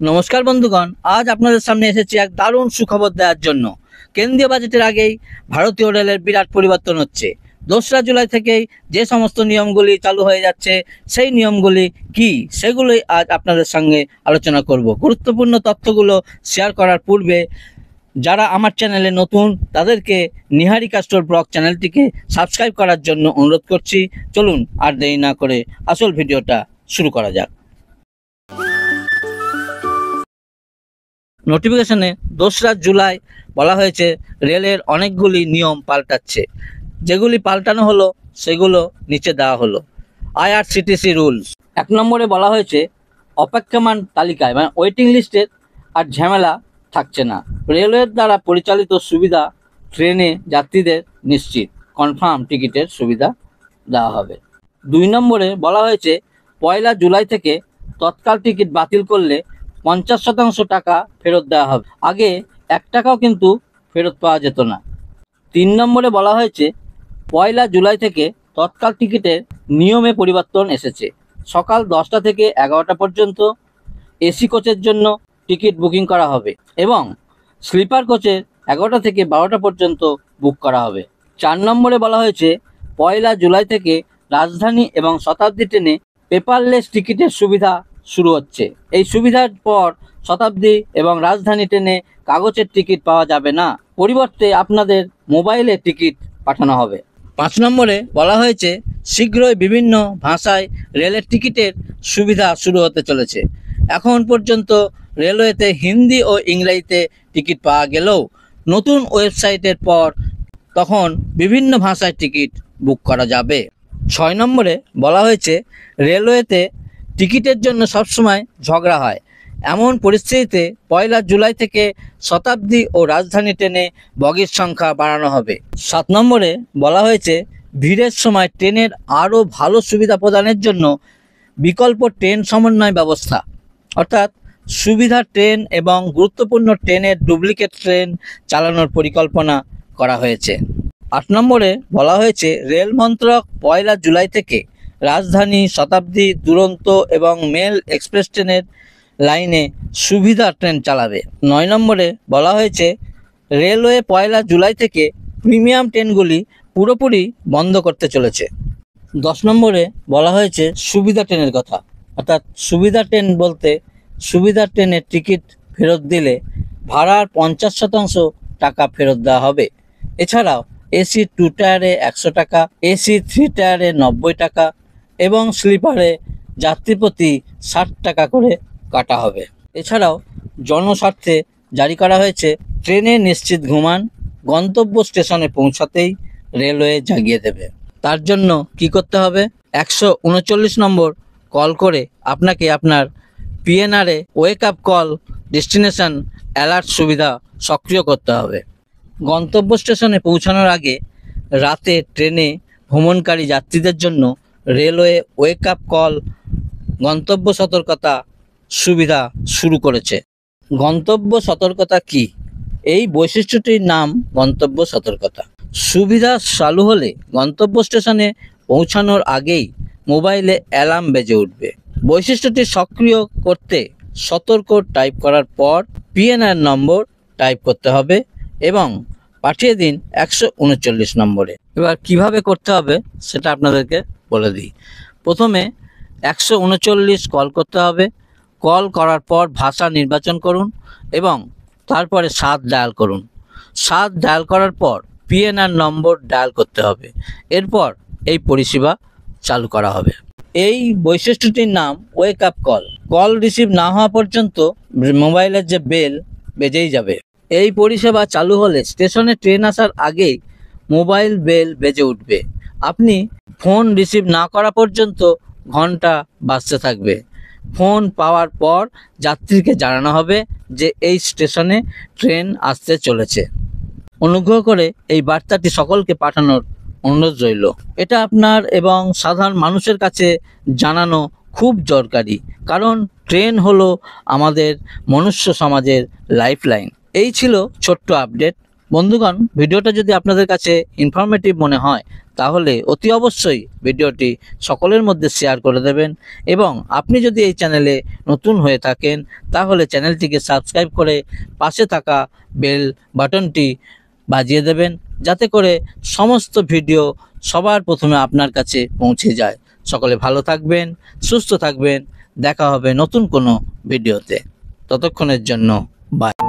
নমস্কার বন্ধুগণ, আজ আপনাদের সামনে এসেছি এক দারুণ সুখবর দেওয়ার জন্য। কেন্দ্রীয় বাজেটের আগেই ভারতীয় রেলের বিরাট পরিবর্তন হচ্ছে। 2রা জুলাই থেকেই যে সমস্ত নিয়মগুলি চালু হয়ে যাচ্ছে, সেই নিয়মগুলি কি সেগুলোই আজ আপনাদের সঙ্গে আলোচনা করব। গুরুত্বপূর্ণ তথ্যগুলো শেয়ার করার পূর্বে যারা আমার চ্যানেলে নতুন তাদেরকে নিহারিকা স্টোর ব্লগ চ্যানেলটিকে সাবস্ক্রাইব করার জন্য অনুরোধ করছি। চলুন আর দেরি না করে আসল ভিডিওটা শুরু করা যাক। নোটিফিকেশনে 2রা জুলাই বলা হয়েছে রেলের অনেকগুলি নিয়ম পাল্টাচ্ছে। যেগুলি পাল্টানো হলো সেগুলো নিচে দেওয়া হলো। আইআরসিটিসি রুলস 1 নম্বরে বলা হয়েছে অপেক্ষমান তালিকায় মানে ওয়েটিং লিস্টের আর ঝামেলা থাকছে না। রেলওয়ের দ্বারা পরিচালিত সুবিধা ট্রেনে যাত্রীদের নিশ্চিত কনফার্ম টিকিটের সুবিধা দেওয়া হবে। 2 নম্বরে বলা হয়েছে 1 জুলাই থেকে তৎকাল টিকিট বাতিল করলে 50% টাকা ফেরত দেওয়া হবে। আগে 1 টাকাও কিন্তু ফেরত পাওয়া যেত না। 3 নম্বরে বলা হয়েছে 1 জুলাই থেকে তৎকাল টিকিটের নিয়মে পরিবর্তন এসেছে। সকাল 10টা থেকে 11টা পর্যন্ত এসি কোচের জন্য টিকিট বুকিং করা হবে এবং স্লিপার কোচের 11টা থেকে 12টা পর্যন্ত বুক করা হবে। 4 নম্বরে বলা হয়েছে 1 জুলাই থেকে রাজধানী এবং শতাব্দী ট্রেনে পেপারলেস টিকিটের সুবিধা শুরু হচ্ছে। এই সুবিধার পর শতাব্দী এবং রাজধানী ট্রেনে কাগজের টিকিট পাওয়া যাবে না, পরিবর্তে আপনাদের মোবাইলে টিকিট পাঠানো হবে। 5 নম্বরে বলা হয়েছে শীঘ্রই বিভিন্ন ভাষায় রেলের টিকিটের সুবিধা শুরু হতে চলেছে। এখন পর্যন্ত রেলওয়েতে হিন্দি ও ইংরেজিতে টিকিট পাওয়া গেলেও নতুন ওয়েবসাইটের পর তখন বিভিন্ন ভাষায় টিকিট বুক করা যাবে। 6 নম্বরে বলা হয়েছে রেলওয়েতে টিকিটের জন্য সবসময় ঝগড়া হয়, এমন পরিস্থিতিতে 1 জুলাই থেকে শতাব্দী ও রাজধানী ট্রেনে বগির সংখ্যা বাড়ানো হবে। 7 নম্বরে বলা হয়েছে ভিড়ের সময় ট্রেনের আরও ভালো সুবিধা প্রদানের জন্য বিকল্প ট্রেন সমন্বয় ব্যবস্থা, অর্থাৎ সুবিধা ট্রেন এবং গুরুত্বপূর্ণ ট্রেনের ডুপ্লিকেট ট্রেন চালানোর পরিকল্পনা করা হয়েছে। 8 নম্বরে বলা হয়েছে রেল মন্ত্রক 1 জুলাই থেকে রাজধানী, শতাব্দী, দুরন্ত এবং মেল এক্সপ্রেস ট্রেনের লাইনে সুবিধা ট্রেন চালাবে। 9 নম্বরে বলা হয়েছে রেলওয়ে 1 জুলাই থেকে প্রিমিয়াম ট্রেনগুলি পুরোপুরি বন্ধ করতে চলেছে। 10 নম্বরে বলা হয়েছে সুবিধা ট্রেনের কথা, অর্থাৎ সুবিধা ট্রেন বলতে সুবিধা ট্রেনের টিকিট ফেরত দিলে ভাড়ার 50% টাকা ফেরত দেওয়া হবে। এছাড়াও এসি 2 টায়ারে 100 টাকা, এসি 3 টায়ারে 90 টাকা এবং স্লিপারে যাত্রী প্রতি 60 টাকা করে কাটা হবে। এছাড়াও জনস্বার্থে জারি করা হয়েছে ট্রেনে নিশ্চিত ঘুমান, গন্তব্য স্টেশনে পৌঁছাতেই রেলওয়ে জাগিয়ে দেবে। তার জন্য কি করতে হবে? 139 নম্বর কল করে আপনাকে আপনার পিএনআরে wake up call destination alert সুবিধা সক্রিয় করতে হবে। গন্তব্য স্টেশনে পৌঁছানোর আগে রাতে ট্রেনে ভ্রমণকারী যাত্রীদের জন্য রেলওয়ে ওয়েক আপ কল গন্তব্য সতর্কতা সুবিধা শুরু করেছে। গন্তব্য সতর্কতা কি? এই বৈশিষ্ট্যটির নাম গন্তব্য সতর্কতা। সুবিধা চালু হলে গন্তব্য স্টেশনে পৌঁছানোর আগেই মোবাইলে অ্যালার্ম বেজে উঠবে। বৈশিষ্ট্যটি সক্রিয় করতে সতর্ক টাইপ করার পর পিএনআর নম্বর টাইপ করতে হবে এবং পাঠিয়ে দিন 139 নম্বরে। এবার কিভাবে করতে হবে সেটা আপনাদেরকে বলে দিই। প্রথমে 139 কল করতে হবে। কল করার পর ভাষা নির্বাচন করুন এবং তারপরে 7 ডায়াল করুন। 7 ডায়াল করার পর পিএনআর নম্বর ডায়াল করতে হবে। এরপর এই পরিষেবা চালু করা হবে। এই বৈশিষ্ট্যটির নাম ওয়েক আপ কল। কল রিসিভ না হওয়া পর্যন্ত মোবাইলের যে বেল বেজেই যাবে। এই পরিষেবা চালু হলে স্টেশনে ট্রেন আসার আগেই মোবাইল বেল বেজে উঠবে। আপনি ফোন রিসিভ না করা পর্যন্ত ঘন্টা বাজতে থাকবে। ফোন পাওয়ার পর যাত্রীকে জানানো হবে যে এই স্টেশনে ট্রেন আসতে চলেছে। অনুগ্রহ করে এই বার্তাটি সকলকে পাঠানোর অনুরোধ রইল। এটা আপনার এবং সাধারণ মানুষের কাছে জানানো খুব দরকারি, কারণ ট্রেন হলো আমাদের মনুষ্য সমাজের লাইফলাইন। এই ছিল ছোট্ট আপডেট। বন্ধুগণ, ভিডিওটা যদি আপনাদের কাছে ইনফরমেটিভ মনে হয় তাহলে অতি অবশ্যই ভিডিওটি সকলের মধ্যে শেয়ার করে দেবেন এবং আপনি যদি এই চ্যানেলে নতুন হয়ে থাকেন তাহলে চ্যানেলটিকে সাবস্ক্রাইব করে পাশে থাকা বেল বাটনটি বাজিয়ে দেবেন, যাতে করে সমস্ত ভিডিও সবার প্রথমে আপনার কাছে পৌঁছে যায়। সকলে ভালো থাকবেন, সুস্থ থাকবেন, দেখা হবে নতুন কোনো ভিডিওতে। ততক্ষণের জন্য বাই।